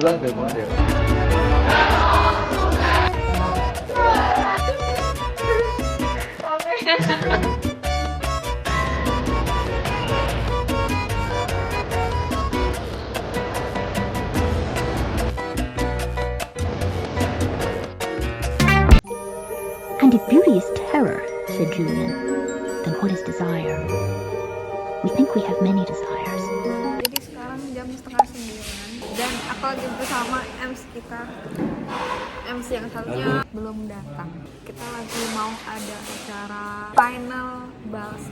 누구랑 될 건데요? And if beauty is terror, said Julian, then what is desire? We think we have many desires. Jadi sekarang jam 8:30 dan aku lagi bersama MC kita. MC yang satunya belum datang. Kita lagi mau ada acara final bals.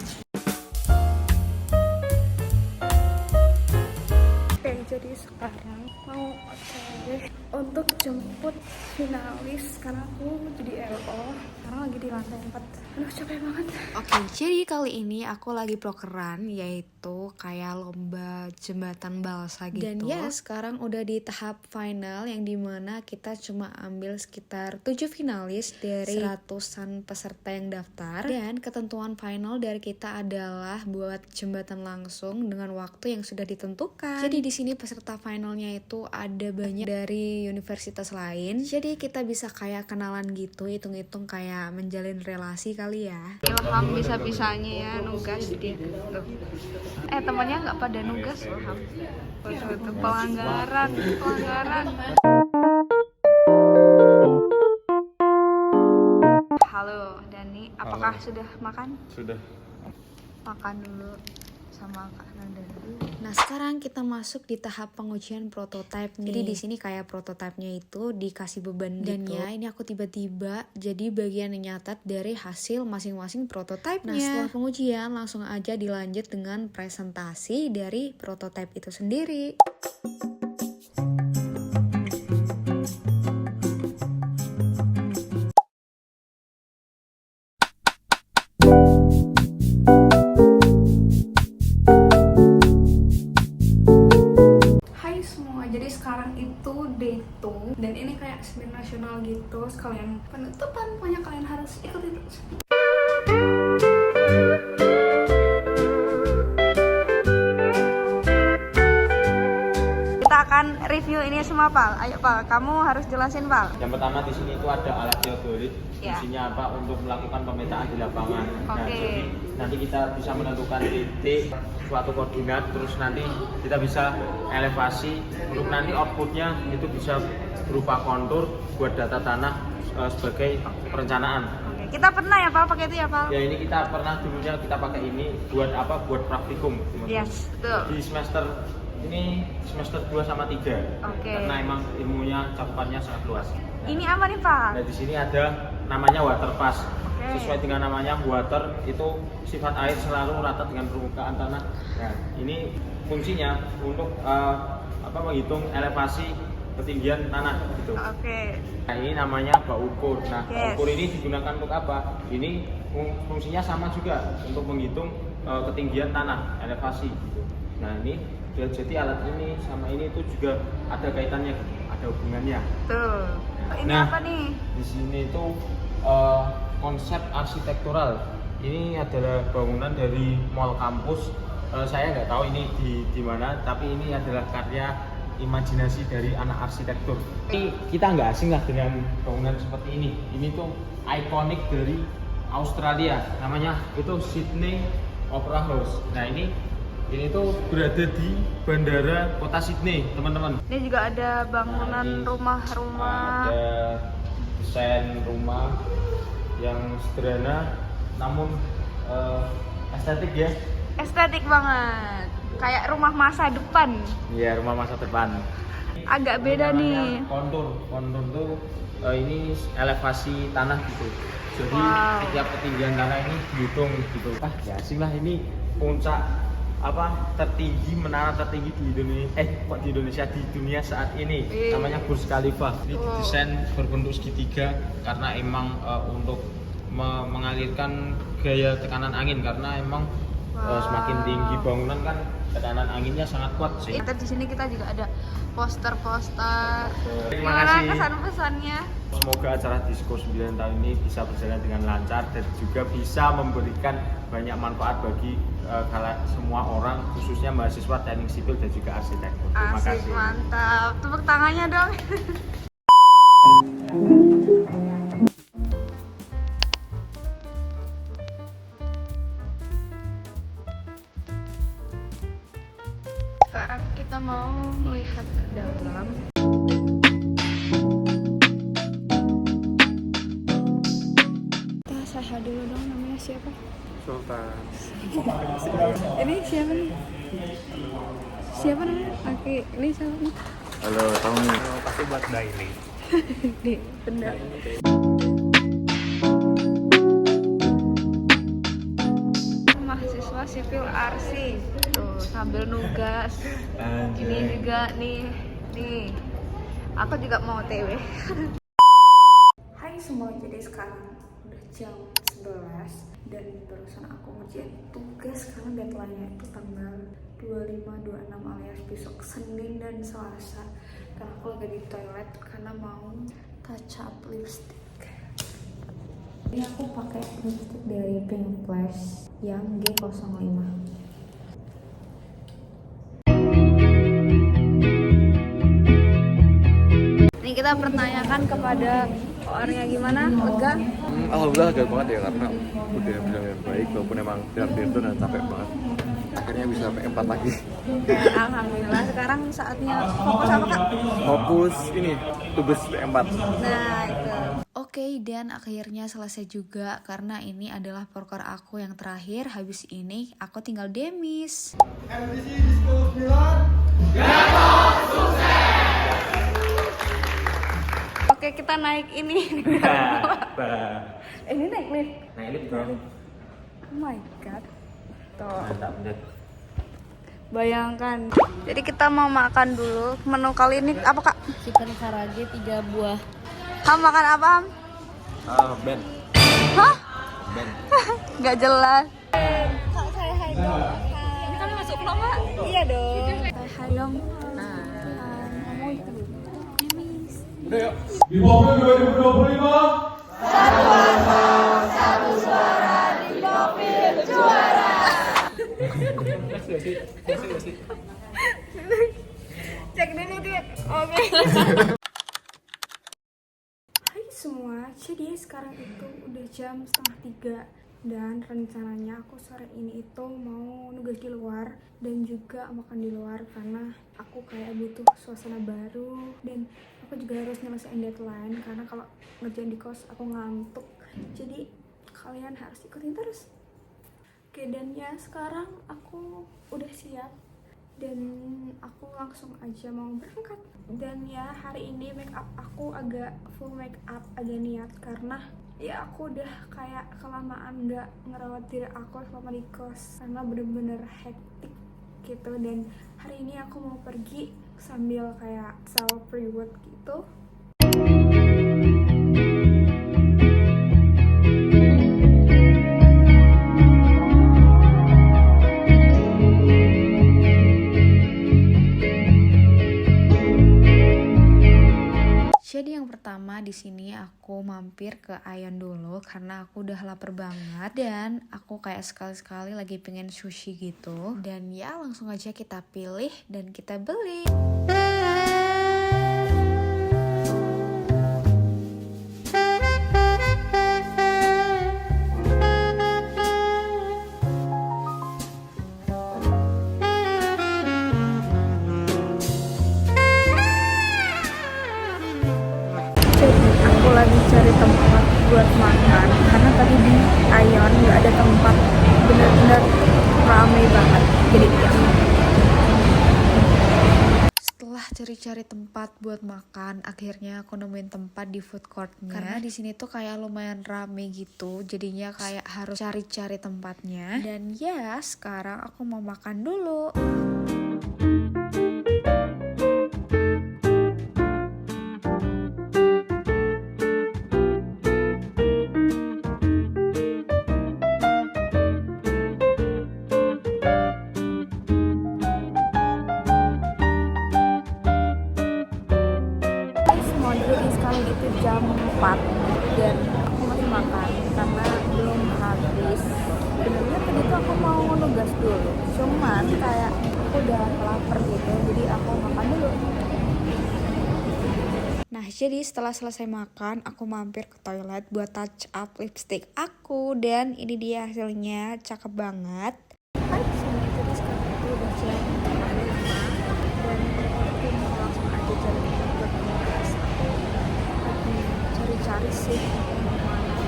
Oke, jadi sekarang mau untuk jemput finalis karena aku jadi LO. Sekarang lagi di lantai 4. Aduh, capek banget. Oke, jadi kali ini aku lagi prokeran, yaitu kayak lomba jembatan balsa gitu. Dan ya, sekarang udah di tahap final yang dimana kita cuma ambil sekitar 7 finalis dari ratusan peserta yang daftar. Dan ketentuan final dari kita adalah buat jembatan langsung dengan waktu yang sudah ditentukan. Jadi di sini peserta finalnya itu ada banyak dari universitas lain. Jadi kita bisa kayak kenalan gitu, hitung-hitung kayak menjalin relasi kali ya. Ilham bisa-bisanya ya nugas dia. Tuh. Temannya nggak pada nugas Ilham. Itu pelanggaran. Halo Dani, apakah sudah makan? Sudah. Makan dulu sama Kak Nanda dulu. Nah, sekarang kita masuk di tahap pengujian prototipe nih. Jadi di sini kayak prototipenya itu dikasih beban dan gitu. Ya, ini aku tiba-tiba jadi bagian yang nyatat dari hasil masing-masing prototipenya. Nah, setelah pengujian langsung aja dilanjut dengan presentasi dari prototipe itu sendiri. Jadi sekarang itu day 2 dan ini kayak seminar nasional gitu, sekalian penutupan, pokoknya kalian harus ikutin terus. Kita akan review ini semua, Pal. Ayo, Pal, kamu harus jelasin, Pal. Yang pertama di sini itu ada alat geodelit. Ya. Fungsinya apa? Untuk melakukan pemetaan di lapangan. Nah, Oke. jadi nanti kita bisa menentukan titik suatu koordinat, terus nanti kita bisa elevasi untuk nanti outputnya itu bisa berupa kontur buat data tanah sebagai perencanaan. Oke. Kita pernah ya, Pal, pakai itu ya, Pal? Ya, ini kita pernah dulunya kita pakai ini buat apa? Buat praktikum, teman-teman. Yes, betul. Di semester ini semester 2 sama 3. Oke. Karena emang ilmunya cakupannya sangat luas. Ini apa nih, Pal? Nah, di sini ada namanya water pass. Oke. Sesuai dengan namanya, water itu sifat air selalu rata dengan permukaan tanah. Nah, ini fungsinya untuk menghitung elevasi ketinggian tanah gitu. Oke. Nah, ini namanya bak ukur. Nah, Yes. bak ukur ini digunakan untuk apa? Ini fungsinya sama juga untuk menghitung ketinggian tanah, elevasi gitu. Nah, ini jadi alat ini sama ini itu juga ada kaitannya gitu, ada hubungannya. Tuh. Ini Nah, apa nih? Di sini itu konsep arsitektural. Ini adalah bangunan dari mall kampus. Saya nggak tahu ini di mana, tapi ini adalah karya imajinasi dari anak arsitektur. Ini kita nggak asing lah dengan bangunan seperti ini. Ini tuh ikonik dari Australia. Namanya itu Sydney Opera House. Nah, ini tuh berada di bandara kota Sydney, teman-teman. Ini juga ada bangunan Nah, ini rumah-rumah. Ada desain rumah yang sederhana namun estetik ya. Estetik banget. Kayak rumah masa depan. Iya, rumah masa depan. Agak beda nih. Kontur tuh ini elevasi tanah gitu. Jadi Wow. setiap ketinggian tanah ini dihitung gitu. Ya asing lah, ini puncak tertinggi, menara tertinggi di Indonesia, di dunia saat ini. Namanya Burj Khalifa. Ini didesain berbentuk segitiga karena emang untuk mengalirkan gaya tekanan angin, karena emang semakin tinggi bangunan kan tekanan anginnya sangat kuat sih. Di sini kita juga ada poster-poster. Terima Gimana kasih. kesan-pesannya? Semoga acara Disko 9 tahun ini bisa berjalan dengan lancar dan juga bisa memberikan banyak manfaat bagi semua orang, khususnya mahasiswa teknik sipil dan juga arsitektur. Terima Asik, kasih. mantap. Tepuk tangannya dong. Sekarang kita mau melihat ke dalam. Kita saya dulu dong, namanya siapa? Sultan. Ini siapa nih? Siapa namanya? Oke, ini siapa nih? Halo, Tommy. Pasti buat daily. Di benda. Mahasiswa sipil Arsi. Tuh, sambil nugas. Ini juga nih. Aku juga mau TW. Hai semua, jadi sekarang udah jam 11 dan barusan aku ngerjain tugas karena deadline-nya itu tanggal 25-26 alias besok Senin dan Selasa. Karena aku lagi di toilet karena mau touch up lipstick. Ini aku pakai lipstick dari Pink Flash yang G05. Ini kita pertanyakan kepada orangnya gimana, lega? Alhamdulillah lega banget ya, karena udah bilang yang baik walaupun emang terakhir itu dan capek banget. Akhirnya bisa P4 lagi. Alhamdulillah, sekarang saatnya fokus apa kak? Fokus ini tugas P4. Nah itu. Oke, dan akhirnya selesai juga karena ini adalah proker aku yang terakhir. Habis ini aku tinggal demis. Oke, kita naik ini. Ini naik lift. Nah, ini bro. Oh my god. Tuh. Mantap, bener. Bayangkan. Jadi kita mau makan dulu. Menu kali ini apa kak? Chicken karage 3 buah. Ham makan apa Ham? Ben. Hah? Ben. Gak jelas. Kak saya hai dong. Ini kan masuk vlog kak? Iya dong. Saya hai dong. Ngomong gitu dulu. Demis. Di Popil 2025 Cek dulu dia. Oke. Hai semua, jadi sekarang itu udah jam 2:30 dan rencananya aku sore ini itu mau nugas di luar dan juga makan di luar karena aku kayak butuh suasana baru dan aku juga harus nyelesain deadline karena kalau ngerjain di kos aku ngantuk, jadi kalian harus ikutin terus. Oke, dan ya sekarang aku udah siap dan aku langsung aja mau berangkat. Dan ya hari ini make up aku agak full make up, agak niat karena ya aku udah kayak kelamaan nggak ngerawat diri aku selama di kos karena bener-bener hektik gitu. Dan hari ini aku mau pergi sambil kayak self reward gitu. Jadi yang pertama di sini aku mampir ke Aeon dulu karena aku udah lapar banget dan aku kayak sekali-sekali lagi pengen sushi gitu. Dan ya langsung aja kita pilih dan kita beli. Aku lagi cari tempat buat makan karena tadi di Aeon nggak ada tempat, bener-bener ramai banget. Jadi ya. Setelah cari-cari tempat buat makan, akhirnya aku nemuin tempat di food courtnya. Karena di sini tuh kayak lumayan rame gitu, jadinya kayak harus cari-cari tempatnya. Dan ya sekarang aku mau makan dulu. Sekarang itu jam 4 dan aku masih makan karena belum habis. Sebenarnya tadi tuh aku mau nugas dulu, cuman kayak aku udah lapar gitu, jadi aku makan dulu. Nah, jadi setelah selesai makan, aku mampir ke toilet buat touch up lipstick aku. Dan ini dia hasilnya, cakep banget. Hai semuanya, jadi sekarang itu udah jam 5 dan aku mau langsung aja jalan buat nugas. Aku lagi cari-cari sih mau mana.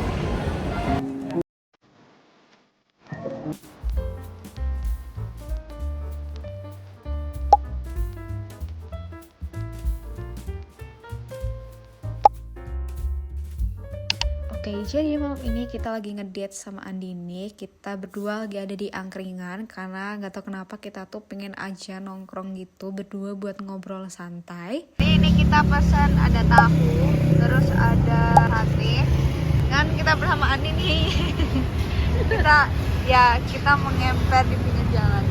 Oke, jadi malam ini kita lagi ngedate sama Andini. Kita berdua lagi ada di angkringan karena nggak tahu kenapa kita tuh pengen aja nongkrong gitu berdua buat ngobrol santai. Ini kita pesan ada tahu, terus ada sate, dan kita bersama Andini. kita mengemper di pinggir jalan.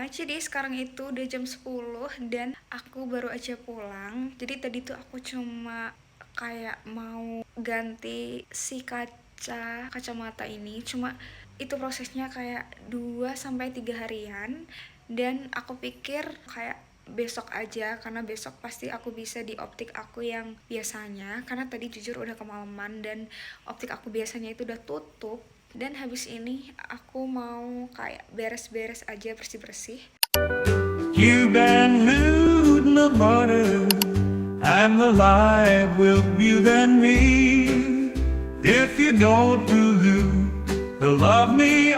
Jadi sekarang itu udah jam 10 dan aku baru aja pulang. Jadi tadi tuh aku cuma kayak mau ganti si kacamata ini. Cuma itu prosesnya kayak 2-3 harian. Dan aku pikir kayak besok aja, karena besok pasti aku bisa di optik aku yang biasanya. Karena tadi jujur udah kemalaman dan optik aku biasanya itu udah tutup. Dan habis ini aku mau kayak beres-beres aja, bersih-bersih. You've been looting the butter, and the light will be than me. If you don't love me,